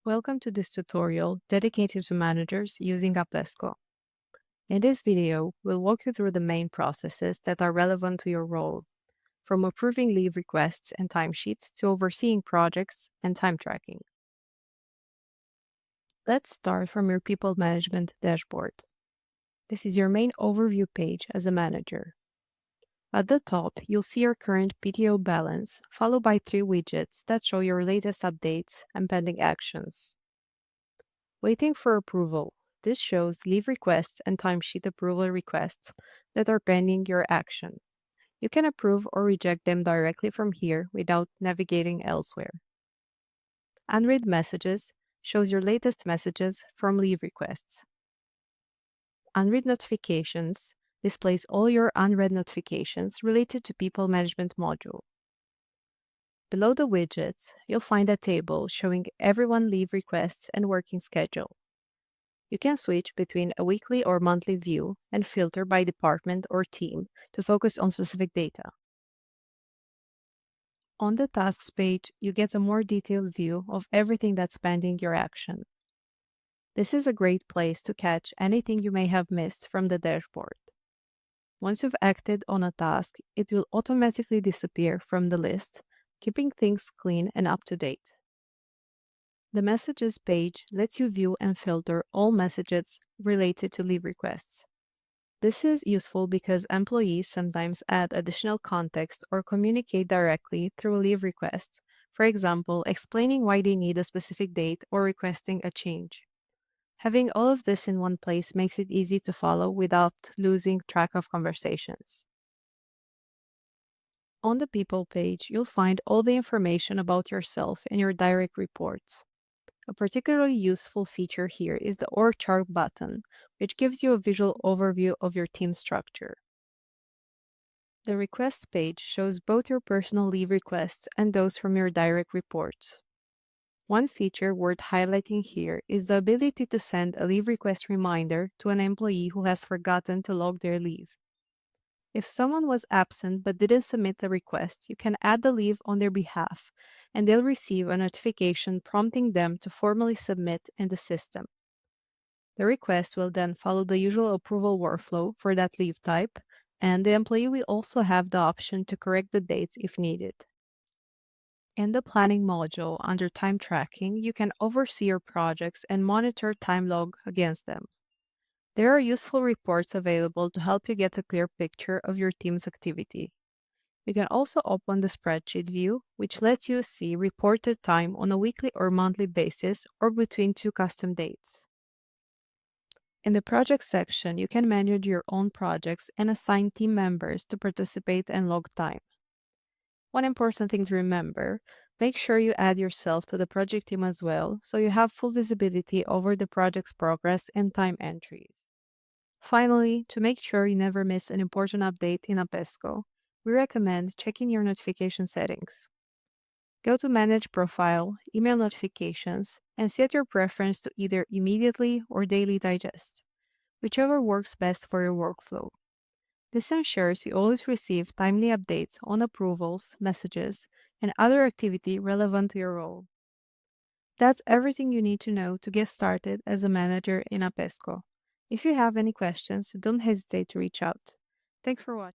Welcome to this tutorial dedicated to managers using Appesco. In this video, we'll walk you through the main processes that are relevant to your role, from approving leave requests and timesheets to overseeing projects and time tracking. Let's start from your people management dashboard. This is your main overview page as a manager. At the top, you'll see your current PTO balance, followed by 3 widgets that show your latest updates and pending actions. Waiting for approval. This shows leave requests and timesheet approval requests that are pending your action. You can approve or reject them directly from here without navigating elsewhere. Unread messages shows your latest messages from leave requests. Unread notifications displays all your unread notifications related to People Management module. Below the widgets, you'll find a table showing everyone leave requests and working schedule. You can switch between a weekly or monthly view and filter by department or team to focus on specific data. On the tasks page, you get a more detailed view of everything that's pending your action. This is a great place to catch anything you may have missed from the dashboard. Once you've acted on a task, it will automatically disappear from the list, keeping things clean and up to date. The Messages page lets you view and filter all messages related to leave requests. This is useful because employees sometimes add additional context or communicate directly through a leave request, for example, explaining why they need a specific date or requesting a change. Having all of this in one place makes it easy to follow without losing track of conversations. On the People page, you'll find all the information about yourself and your direct reports. A particularly useful feature here is the org chart button, which gives you a visual overview of your team structure. The Requests page shows both your personal leave requests and those from your direct reports. One feature worth highlighting here is the ability to send a leave request reminder to an employee who has forgotten to log their leave. If someone was absent but didn't submit the request, you can add the leave on their behalf, and they'll receive a notification prompting them to formally submit in the system. The request will then follow the usual approval workflow for that leave type, and the employee will also have the option to correct the dates if needed. In the Planning module under Time Tracking, you can oversee your projects and monitor time log against them. There are useful reports available to help you get a clear picture of your team's activity. You can also open the spreadsheet view, which lets you see reported time on a weekly or monthly basis or between 2 custom dates. In the Project section, you can manage your own projects and assign team members to participate and log time. One important thing to remember, make sure you add yourself to the project team as well, so you have full visibility over the project's progress and time entries. Finally, to make sure you never miss an important update in Appesco, we recommend checking your notification settings. Go to Manage Profile, Email Notifications, and set your preference to either Immediately or Daily Digest, whichever works best for your workflow. This ensures you always receive timely updates on approvals, messages, and other activity relevant to your role. That's everything you need to know to get started as a manager in Appesco. If you have any questions, don't hesitate to reach out. Thanks for watching.